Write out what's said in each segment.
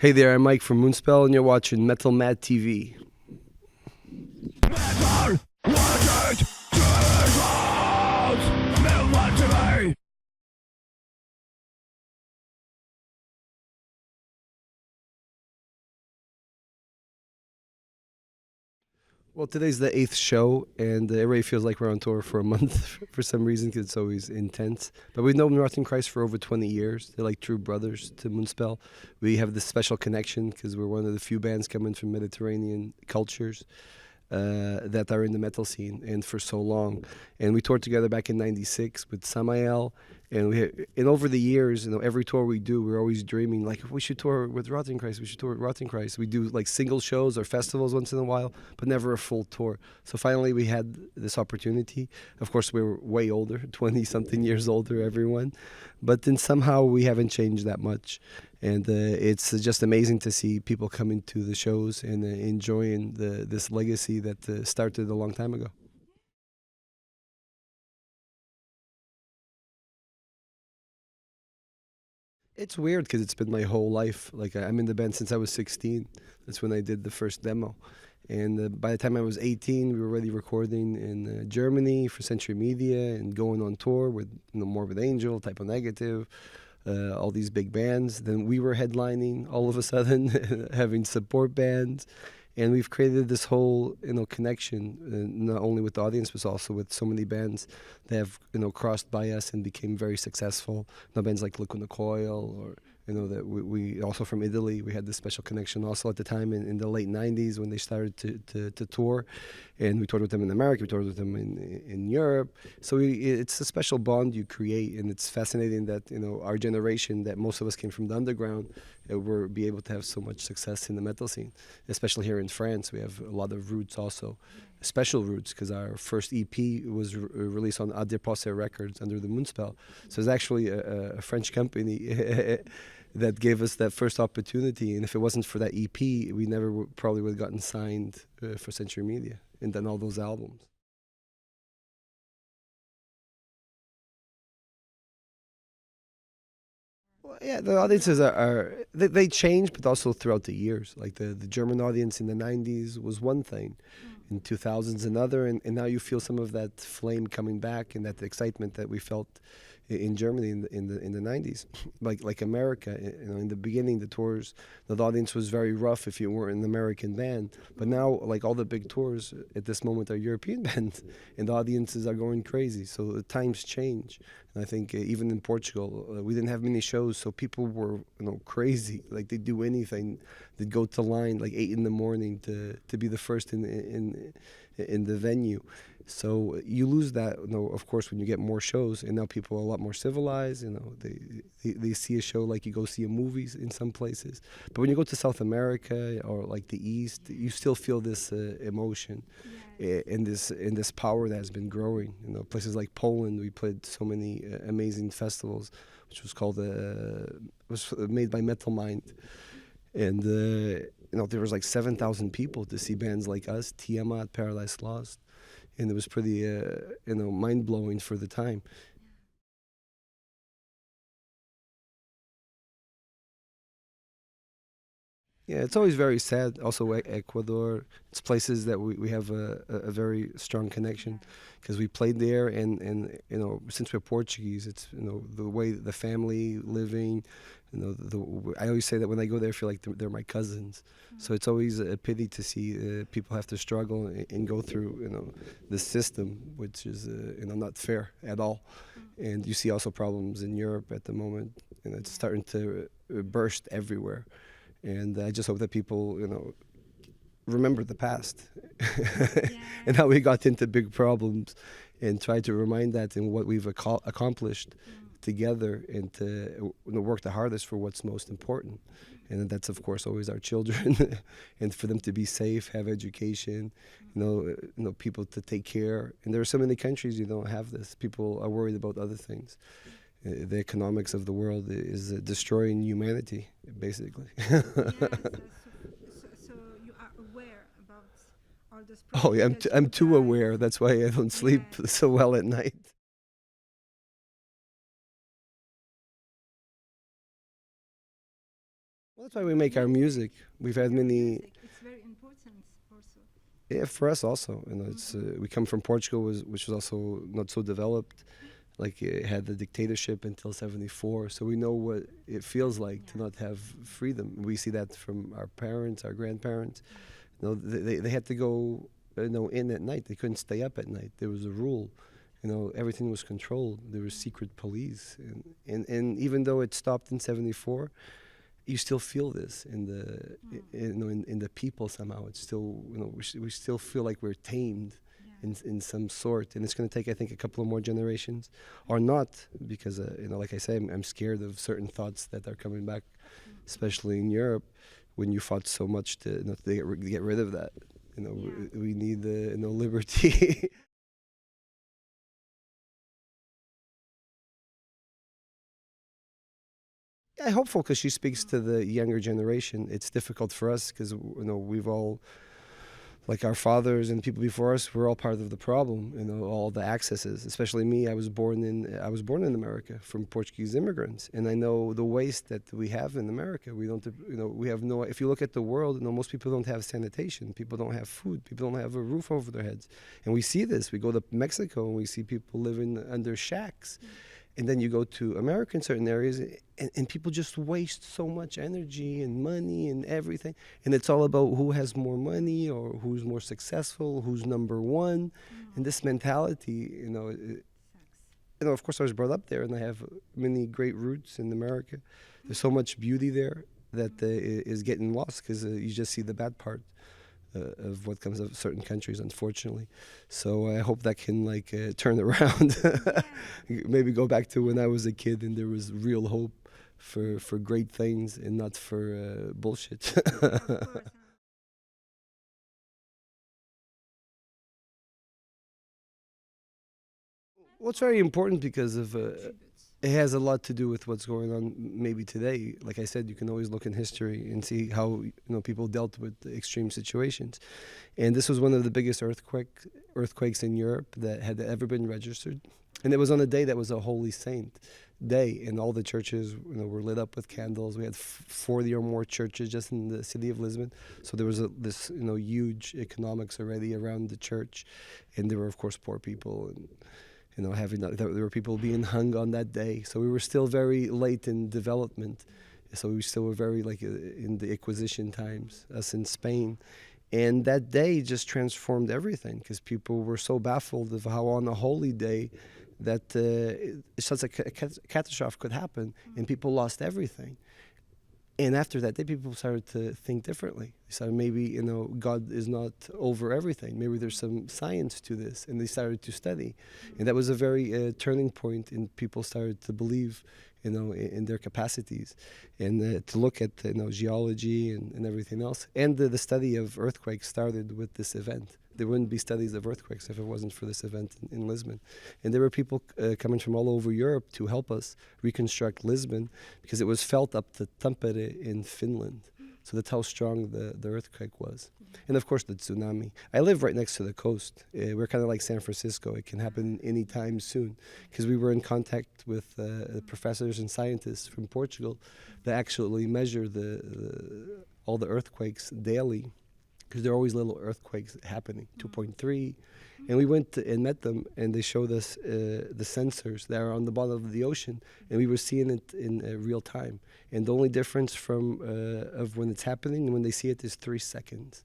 Hey there, I'm Mike from Moonspell, and you're watching Metal Mad TV. Well, today's the 8th show, and it already feels like we're on tour for a month for some reason, because it's always intense. But we've known Rotten Christ for over 20 years. They're like true brothers to Moonspell. We have this special connection because we're one of the few bands coming from Mediterranean cultures that are in the metal scene, and for so long. And we toured together back in '96 with Samael, and over the years, every tour we do, we're always dreaming like, we should tour with Rotten Christ. We should tour with Rotten Christ. We do like single shows or festivals once in a while, but never a full tour. So finally, we had this opportunity. Of course, we were way older, 20-something years older, everyone, but then somehow we haven't changed that much. And it's just amazing to see people coming to the shows and enjoying this legacy that started a long time ago. It's weird because it's been my whole life. Like, I'm in the band since I was 16. That's when I did the first demo. And by the time I was 18, we were already recording in Germany for Century Media and going on tour with Morbid Angel, Typo Negative, all these big bands. Then we were headlining all of a sudden, having support bands. And we've created this whole, connection, not only with the audience, but also with so many bands that have, crossed by us and became very successful. Bands like Lacuna Coil, or, that we also from Italy. We had this special connection also at the time in the late 90s when they started to tour. And we toured with them in America, we toured with them in Europe. So it's a special bond you create, and it's fascinating that, our generation, that most of us came from the underground, we're be able to have so much success in the metal scene, especially here in France. We have a lot of roots also, special roots, because our first EP was released on Adepose Records under the Moonspell. So it's actually a French company that gave us that first opportunity. And if it wasn't for that EP, we never probably would have gotten signed for Century Media and done all those albums. Well, yeah, the audiences they change, but also throughout the years. Like the German audience in the '90s was one thing, in 2000s another, and now you feel some of that flame coming back and that excitement that we felt in Germany in the '90s. Like America, in the beginning, the tours, the audience was very rough if you weren't an American band. But now, like all the big tours at this moment are European bands, and the audiences are going crazy. So the times change. And I think even in Portugal, we didn't have many shows, so people were crazy. Like they'd do anything. They'd go to line like 8 in the morning to be the first in the venue. So you lose that, of course, when you get more shows, and now people are a lot more civilized. They see a show like you go see a movie in some places. But when you go to South America or like the East, you still feel this emotion. In this power that has been growing. Places like Poland, we played so many amazing festivals, which was called was made by Metal Mind, and there was like 7,000 people to see bands like us, Tiamat, Paradise Lost, and it was pretty mind blowing for the time. Yeah, it's always very sad. Also, Ecuador, it's places that we have a very strong connection, because we played there, and since we're Portuguese, it's the way the family living, I always say that when I go there, I feel like they're my cousins. So it's always a pity to see people have to struggle and go through the system, which is not fair at all. And you see also problems in Europe at the moment, and it's starting to burst everywhere. And I just hope that people, remember the past and how we got into big problems, and try to remind that in what we've accomplished together, and to work the hardest for what's most important. And that's, of course, always our children, and for them to be safe, have education, people to take care. And there are so many countries you don't have this. People are worried about other things. The economics of the world is destroying humanity, basically. Yeah, so you are aware about all this Oh, yeah, problem that I'm you too guys. aware. That's why I don't sleep Yeah. so well at night. Well, That's why we make our music. We've had many. Music, it's very important also. Yeah, for us also. It's we come from Portugal, which was also not so developed. Like it had the dictatorship until '74, so we know what it feels like to not have freedom. We see that from our parents, our grandparents. They had to go, in at night. They couldn't stay up at night. There was a rule. Everything was controlled. There was secret police, and even though it stopped in '74, you still feel this in the in the people somehow. It's still we still feel like we're tamed in some sort, and it's going to take, I think, a couple of more generations, or not, because like I say, I'm scared of certain thoughts that are coming back, especially in Europe, when you fought so much to get rid of that. We need liberty. I'm hopeful because she speaks to the younger generation. It's difficult for us because we've all, like our fathers and people before us, we're all part of the problem. All the accesses. Especially me. I was born in America from Portuguese immigrants, and I know the waste that we have in America. We don't. We have no. If you look at the world, most people don't have sanitation. People don't have food. People don't have a roof over their heads, and we see this. We go to Mexico and we see people living under shacks. And then you go to America in certain areas, and people just waste so much energy and money and everything. And it's all about who has more money or who's more successful, who's number one. And this mentality, of course I was brought up there, and I have many great roots in America. There's so much beauty there that is getting lost because you just see the bad part. Of what comes of certain countries, unfortunately. So I hope that can turn around. Maybe go back to when I was a kid and there was real hope for great things and not for bullshit. Well, it's very important because of it has a lot to do with what's going on maybe today. Like I said, you can always look in history and see how people dealt with extreme situations. And this was one of the biggest earthquakes in Europe that had ever been registered. And it was on a day that was a holy saint day, and all the churches were lit up with candles. We had 40 or more churches just in the city of Lisbon. So there was this huge economics already around the church, and there were of course poor people and there were people being hung on that day. So we were still very late in development. So we still were very in the Inquisition times, us in Spain. And that day just transformed everything because people were so baffled of how on a holy day that such a catastrophe could happen, and people lost everything. And after that day, people started to think differently. They started, maybe, God is not over everything. Maybe there's some science to this. And they started to study. And that was a very turning point, and people started to believe, in their capacities. And to look at, geology and everything else. And the study of earthquakes started with this event. There wouldn't be studies of earthquakes if it wasn't for this event in Lisbon. And there were people coming from all over Europe to help us reconstruct Lisbon because it was felt up to Tampere in Finland. So that's how strong the earthquake was. And of course the tsunami. I live right next to the coast. We're kind of like San Francisco. It can happen anytime soon because we were in contact with professors and scientists from Portugal that actually measure all the earthquakes daily. Because there are always little earthquakes happening, 2.3. And we went and met them, and they showed us the sensors that are on the bottom of the ocean, and we were seeing it in real time. And the only difference of when it's happening and when they see it is 3 seconds.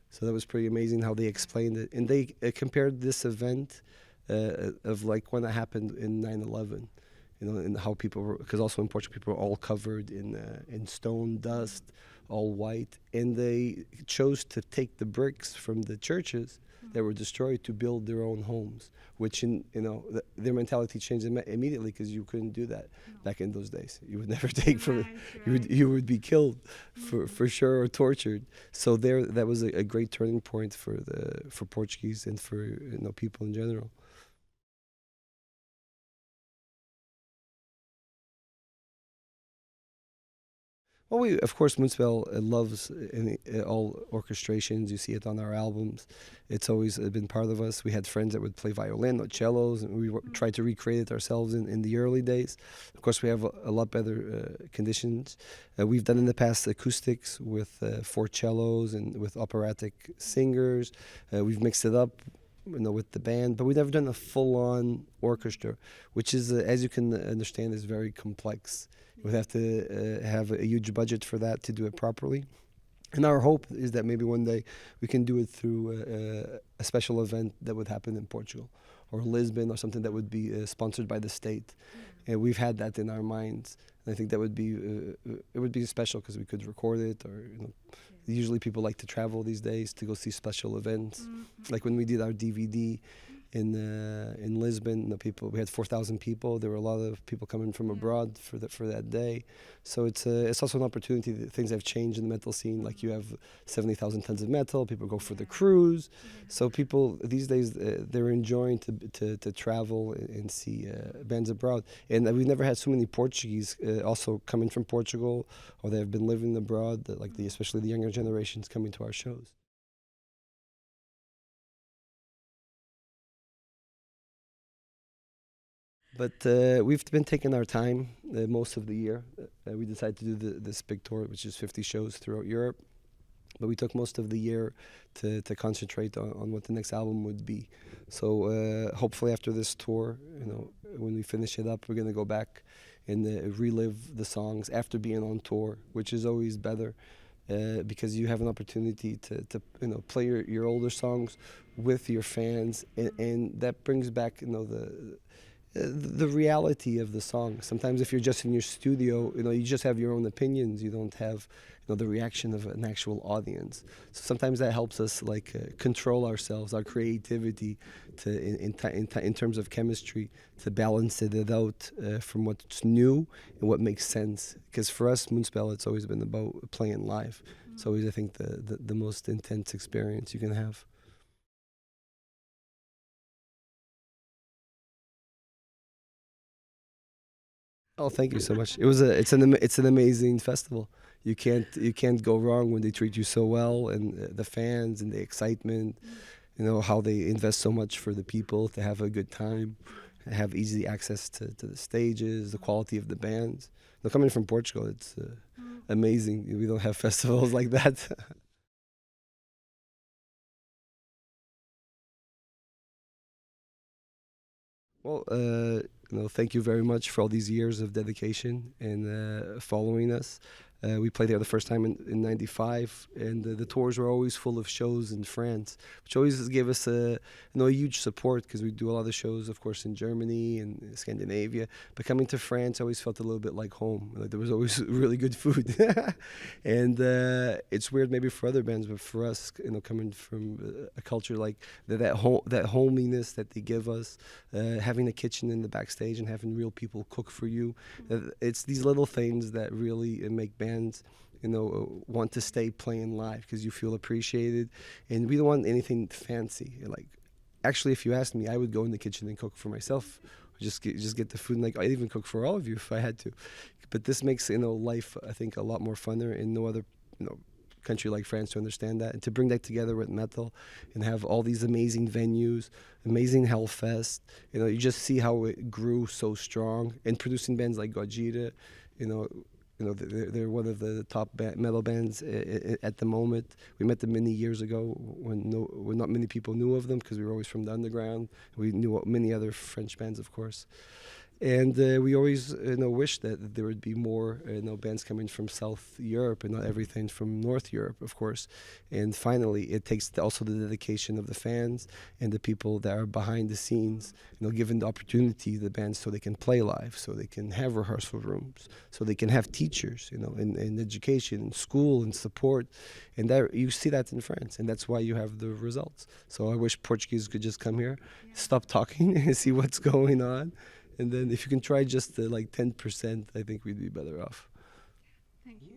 So that was pretty amazing how they explained it. And they compared this event of when it happened in 9/11. And how people were, because also in Portugal, people were all covered in stone dust, all white, and they chose to take the bricks from the churches that were destroyed to build their own homes, which their mentality changed immediately because you couldn't do that back in those days. You would never take from it. You would be killed for sure or tortured. So that was a great turning point for Portuguese and for people in general. Well, we of course Moonspell loves all orchestrations. You see it on our albums. It's always been part of us. We had friends that would play violin or cellos, and we tried to recreate it ourselves in the early days. Of course, we have a lot better conditions. We've done in the past acoustics with 4 cellos and with operatic singers. We've mixed it up, with the band, but we've never done a full-on orchestra, which is, as you can understand, is very complex. We'd have to have a huge budget for that to do it properly. And our hope is that maybe one day we can do it through a special event that would happen in Portugal or Lisbon or something that would be sponsored by the state. And we've had that in our minds. And I think that would be it would be special because we could record it, or usually people like to travel these days to go see special events. Like when we did our DVD in Lisbon, we had 4,000 people. There were a lot of people coming from abroad for that day. So it's also an opportunity. Things have changed in the metal scene. Like you have 70,000 tons of metal. People go for the cruise. So people these days they're enjoying to travel and see bands abroad. And we've never had so many Portuguese also coming from Portugal, or they have been living abroad. Especially the younger generations coming to our shows. But we've been taking our time most of the year. We decided to do this big tour, which is 50 shows throughout Europe. But we took most of the year to concentrate on what the next album would be. So hopefully after this tour, when we finish it up, we're going to go back and relive the songs after being on tour, which is always better. Because you have an opportunity to play your older songs with your fans, and that brings back the reality of the song. Sometimes if you're just in your studio, you just have your own opinions. You don't have, the reaction of an actual audience. So sometimes that helps us control ourselves, our creativity, in terms of chemistry, to balance it out from what's new and what makes sense. Because for us, Moonspell, it's always been about playing live. It's always, I think, the most intense experience you can have. Oh, thank you so much. It's an amazing festival. You can't go wrong when they treat you so well, and the fans and the excitement, how they invest so much for the people to have a good time, have easy access to the stages, the quality of the bands. Coming from Portugal, it's amazing. We don't have festivals like that. Well, thank you very much for all these years of dedication and following us. We played there the first time in '95, and the tours were always full of shows in France, which always gave us a huge support, because we do a lot of shows, of course, in Germany and Scandinavia. But coming to France, I always felt a little bit like home. Like there was always really good food, and it's weird maybe for other bands, but for us, coming from a culture like that hominess that they give us, having a kitchen in the backstage and having real people cook for you, it's these little things that really make bands want to stay playing live, because you feel appreciated. And we don't want anything fancy. Actually, if you asked me, I would go in the kitchen and cook for myself, just get the food, and I'd even cook for all of you if I had to. But this makes life, I think, a lot more funner. In no other country like France to understand that, and to bring that together with metal and have all these amazing venues, amazing Hellfest. You just see how it grew so strong, and producing bands like Gojira, they're one of the top metal bands at the moment. We met them many years ago when not many people knew of them, because we were always from the underground. We knew many other French bands, of course. And we always wish that there would be more bands coming from South Europe and not everything from North Europe, of course. And finally, it takes also the dedication of the fans and the people that are behind the scenes, given the opportunity to the bands, so they can play live, so they can have rehearsal rooms, so they can have teachers, in education, in school, and support. And you see that in France, and that's why you have the results. So I wish Portuguese could just come here, stop talking, and see what's going on. And then if you can try just 10%, I think we'd be better off. Thank you.